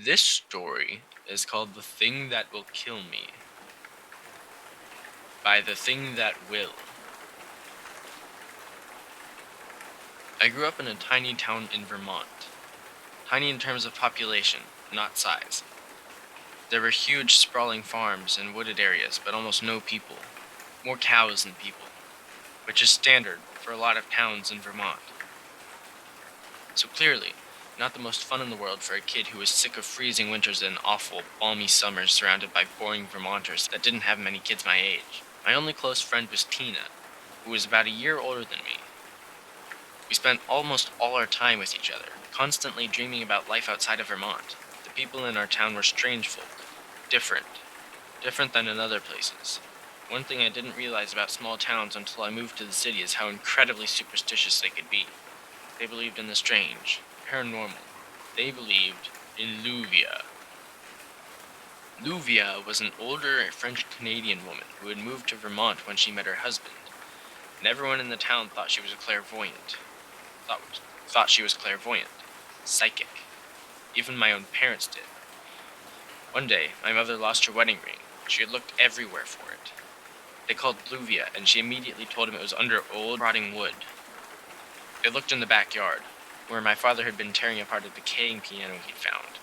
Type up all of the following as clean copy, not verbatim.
This story is called The Thing That Will Kill Me by The Thing That Will. I grew up in a tiny town in Vermont. Tiny in terms of population, not size. There were huge sprawling farms and wooded areas, but almost no people. More cows than people, which is standard for a lot of towns in Vermont. So clearly, not the most fun in the world for a kid who was sick of freezing winters and awful, balmy summers surrounded by boring Vermonters that didn't have many kids my age. My only close friend was Tina, who was about a year older than me. We spent almost all our time with each other, constantly dreaming about life outside of Vermont. The people in our town were strange folk, different than in other places. One thing I didn't realize about small towns until I moved to the city is how incredibly superstitious they could be. They believed in the strange, paranormal. They believed in Luvia. Luvia was an older French-Canadian woman who had moved to Vermont when she met her husband, and everyone in the town thought she was a clairvoyant. Thought she was clairvoyant, psychic. Even my own parents did. One day, my mother lost her wedding ring. She had looked everywhere for it. They called Luvia, and she immediately told him it was under old, rotting wood. They looked in the backyard, where my father had been tearing apart a decaying piano he'd found.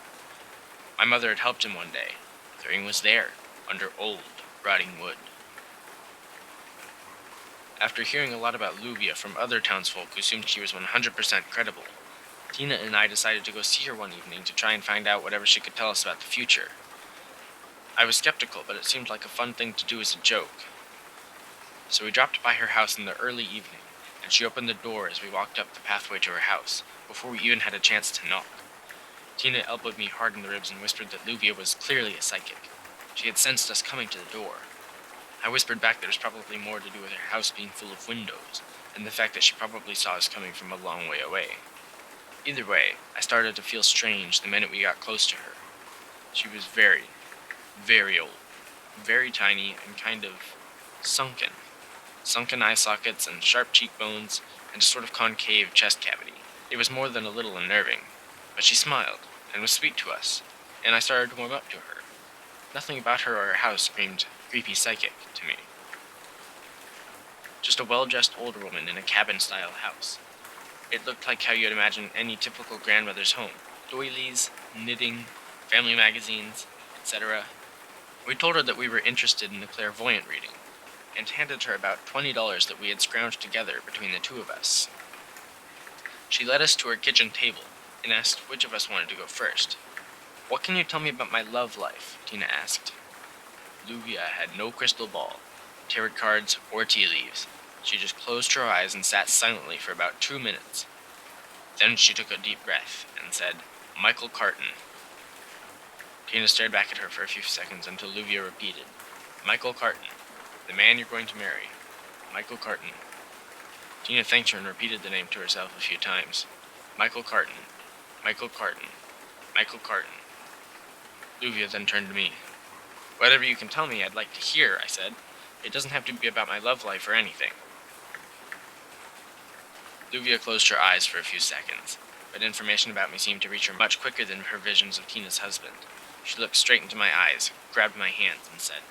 My mother had helped him one day. The ring was there, under old, rotting wood. After hearing a lot about Luvia from other townsfolk who assumed she was 100% credible, Tina and I decided to go see her one evening to try and find out whatever she could tell us about the future. I was skeptical, but it seemed like a fun thing to do as a joke. So we dropped by her house in the early evening, and she opened the door as we walked up the pathway to her house, before we even had a chance to knock. Tina elbowed me hard in the ribs and whispered that Luvia was clearly a psychic. She had sensed us coming to the door. I whispered back that it was probably more to do with her house being full of windows, and the fact that she probably saw us coming from a long way away. Either way, I started to feel strange the minute we got close to her. She was very, very old, very tiny, and kind of sunken. Sunken eye sockets and sharp cheekbones, and a sort of concave chest cavity. It was more than a little unnerving, but she smiled, and was sweet to us, and I started to warm up to her. Nothing about her or her house screamed creepy psychic to me. Just a well-dressed older woman in a cabin-style house. It looked like how you'd imagine any typical grandmother's home. Doilies, knitting, family magazines, etc. We told her that we were interested in the clairvoyant reading, and handed her about $20 that we had scrounged together between the two of us. She led us to her kitchen table, and asked which of us wanted to go first. "What can you tell me about my love life?" Tina asked. Luvia had no crystal ball, tarot cards, or tea leaves. She just closed her eyes and sat silently for about 2 minutes. Then she took a deep breath and said, "Michael Carton." Tina stared back at her for a few seconds until Luvia repeated, "Michael Carton, the man you're going to marry. Michael Carton." Tina thanked her and repeated the name to herself a few times. "Michael Carton. Michael Carton. Michael Carton." Luvia then turned to me. "Whatever you can tell me, I'd like to hear," I said. "It doesn't have to be about my love life or anything." Luvia closed her eyes for a few seconds, but information about me seemed to reach her much quicker than her visions of Tina's husband. She looked straight into my eyes, grabbed my hands, and said,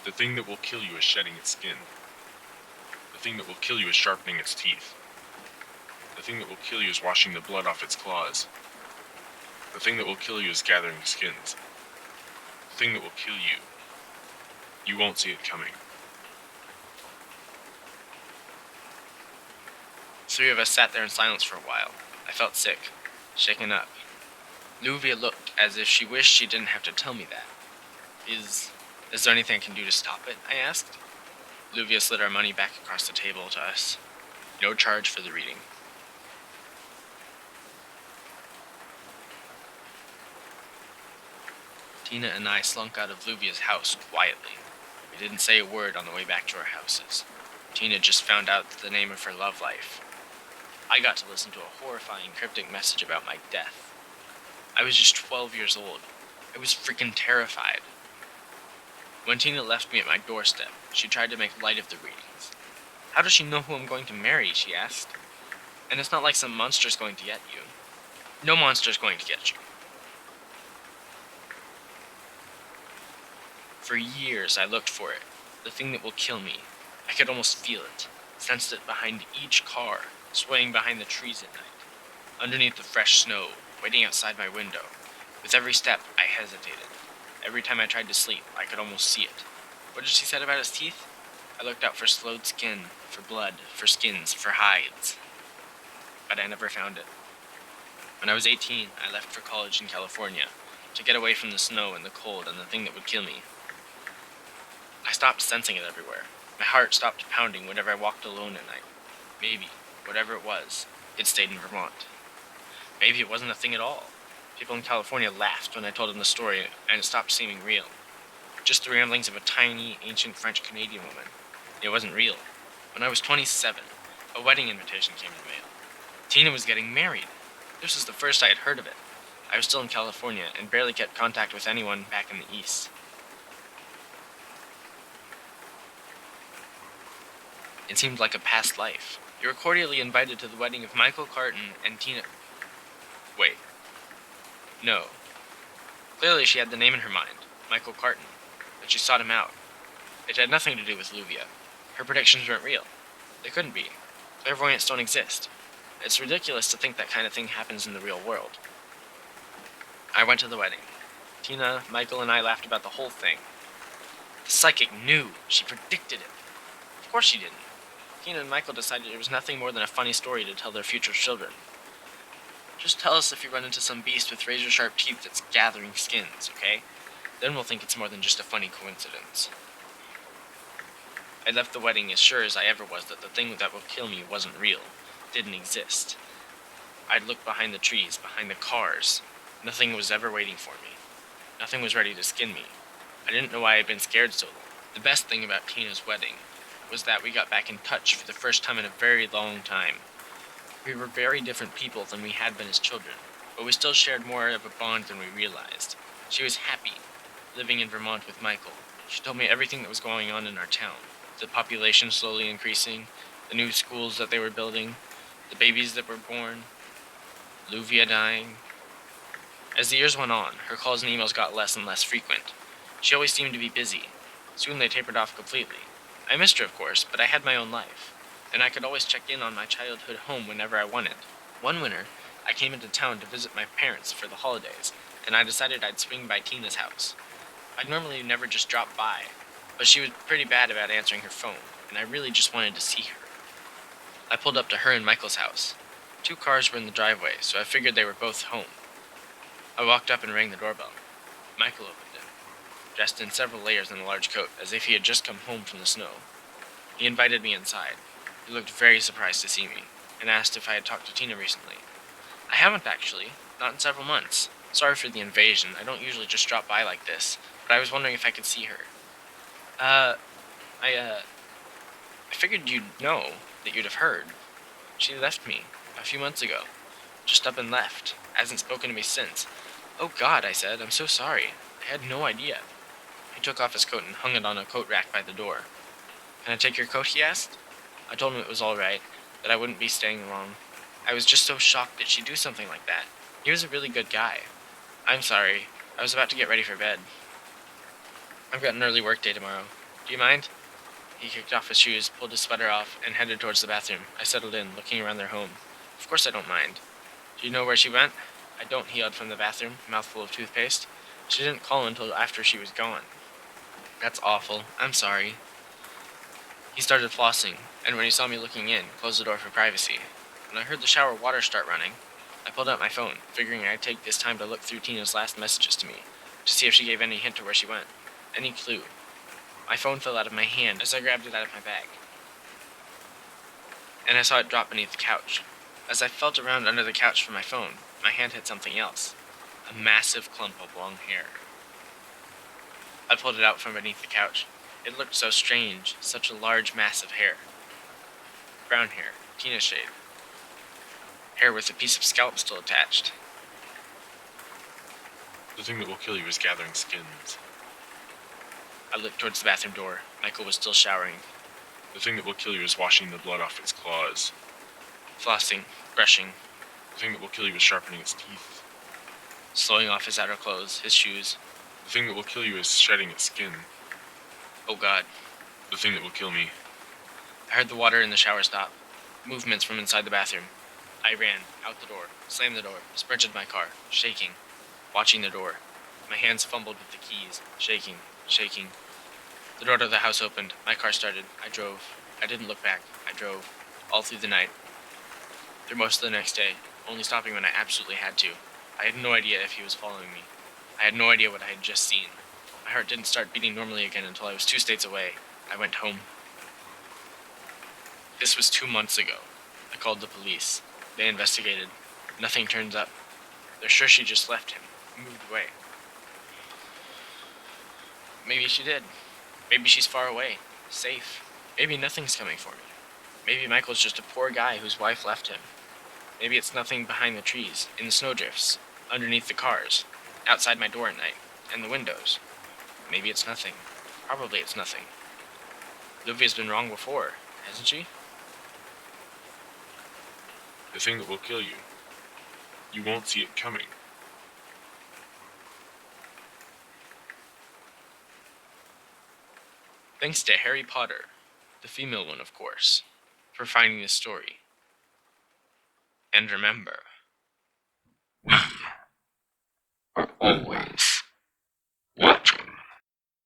The thing that will kill you is shedding its skin. The thing that will kill you is sharpening its teeth. The thing that will kill you is washing the blood off its claws. The thing that will kill you is gathering skins. The thing that will kill you, you won't see it coming. The three of us sat there in silence for a while. I felt sick, shaken up. Luvia looked as if she wished she didn't have to tell me that. Is there anything I can do to stop it?" I asked. Luvia slid our money back across the table to us. No charge for the reading. Tina and I slunk out of Luvia's house quietly. We didn't say a word on the way back to our houses. Tina just found out the name of her love life. I got to listen to a horrifying cryptic message about my death. I was just 12 years old. I was freaking terrified. When Tina left me at my doorstep, she tried to make light of the readings. "How does she know who I'm going to marry?" she asked. "And it's not like some monster's going to get you." "No monster's going to get you." For years I looked for it, the thing that will kill me. I could almost feel it, sensed it behind each car, swaying behind the trees at night, underneath the fresh snow, waiting outside my window. With every step, I hesitated. Every time I tried to sleep, I could almost see it. What did she say about his teeth? I looked out for slowed skin, for blood, for skins, for hides. But I never found it. When I was 18, I left for college in California, to get away from the snow and the cold and the thing that would kill me. I stopped sensing it everywhere. My heart stopped pounding whenever I walked alone at night. Maybe, whatever it was, it stayed in Vermont. Maybe it wasn't a thing at all. People in California laughed when I told them the story, and it stopped seeming real. Just the ramblings of a tiny, ancient French-Canadian woman. It wasn't real. When I was 27, a wedding invitation came in the mail. Tina was getting married. This was the first I had heard of it. I was still in California and barely kept contact with anyone back in the East. It seemed like a past life. You were cordially invited to the wedding of Michael Carton and Tina. Wait. No. Clearly she had the name in her mind, Michael Carton, but she sought him out. It had nothing to do with Luvia. Her predictions weren't real. They couldn't be. Clairvoyants don't exist. It's ridiculous to think that kind of thing happens in the real world. I went to the wedding. Tina, Michael, and I laughed about the whole thing. The psychic knew. She predicted it. Of course she didn't. Tina and Michael decided it was nothing more than a funny story to tell their future children. Just tell us if you run into some beast with razor-sharp teeth that's gathering skins, okay? Then we'll think it's more than just a funny coincidence. I left the wedding as sure as I ever was that the thing that would kill me wasn't real, didn't exist. I'd looked behind the trees, behind the cars. Nothing was ever waiting for me. Nothing was ready to skin me. I didn't know why I'd been scared so long. The best thing about Tina's wedding was that we got back in touch for the first time in a very long time. We were very different people than we had been as children, but we still shared more of a bond than we realized. She was happy, living in Vermont with Michael. She told me everything that was going on in our town. The population slowly increasing, the new schools that they were building, the babies that were born, Luvia dying. As the years went on, her calls and emails got less and less frequent. She always seemed to be busy. Soon they tapered off completely. I missed her, of course, but I had my own life, and I could always check in on my childhood home whenever I wanted. One winter, I came into town to visit my parents for the holidays, and I decided I'd swing by Tina's house. I'd normally never just drop by, but she was pretty bad about answering her phone, and I really just wanted to see her. I pulled up to her and Michael's house. 2 cars were in the driveway, so I figured they were both home. I walked up and rang the doorbell. Michael opened it, dressed in several layers in a large coat, as if he had just come home from the snow. He invited me inside. He looked very surprised to see me, and asked if I had talked to Tina recently. I haven't actually, not in several months. Sorry for the invasion, I don't usually just drop by like this, but I was wondering if I could see her. I figured you'd know, that you'd have heard. She left me, a few months ago. Just up and left. Hasn't spoken to me since. Oh God, I said, I'm so sorry. I had no idea. He took off his coat and hung it on a coat rack by the door. Can I take your coat, he asked. I told him it was all right, that I wouldn't be staying long. I was just so shocked that she'd do something like that. He was a really good guy. I'm sorry. I was about to get ready for bed. I've got an early work day tomorrow. Do you mind? He kicked off his shoes, pulled his sweater off, and headed towards the bathroom. I settled in, looking around their home. Of course I don't mind. Do you know where she went? I don't, he yelled from the bathroom, mouthful of toothpaste. She didn't call until after she was gone. That's awful. I'm sorry. He started flossing, and when he saw me looking in, closed the door for privacy. When I heard the shower water start running, I pulled out my phone, figuring I'd take this time to look through Tina's last messages to me, to see if she gave any hint to where she went. Any clue. My phone fell out of my hand as I grabbed it out of my bag, and I saw it drop beneath the couch. As I felt around under the couch for my phone, my hand hit something else. A massive clump of long hair. I pulled it out from beneath the couch. It looked so strange, such a large mass of hair. Brown hair, Tina's shade. Hair with a piece of scalp still attached. The thing that will kill you is gathering skins. I looked towards the bathroom door. Michael was still showering. The thing that will kill you is washing the blood off its claws. Flossing, brushing, The thing that will kill you is sharpening its teeth. slowing off his outer clothes, his shoes. The thing that will kill you is shedding its skin. Oh God. The thing that will kill me. I heard the water in the shower stop. Movements from inside the bathroom. I ran, out the door, slammed the door, sprinted my car, shaking, watching the door. My hands fumbled with the keys, shaking, shaking. The door to the house opened. My car started. I drove. I didn't look back. I drove. All through the night. Through most of the next day, only stopping when I absolutely had to. I had no idea if he was following me. I had no idea what I had just seen. My heart didn't start beating normally again until I was 2 states away. I went home. This was 2 months ago. I called the police. They investigated. Nothing turns up. They're sure she just left him. Moved away. Maybe she did. Maybe she's far away. Safe. Maybe nothing's coming for me. Maybe Michael's just a poor guy whose wife left him. Maybe it's nothing behind the trees, in the snowdrifts, underneath the cars, outside my door at night, and the windows. Maybe it's nothing. Probably it's nothing. Luvia's been wrong before, hasn't she? The thing that will kill you. You won't see it coming. Thanks to Harry Potter, the female one, of course, for finding this story. And remember, we are always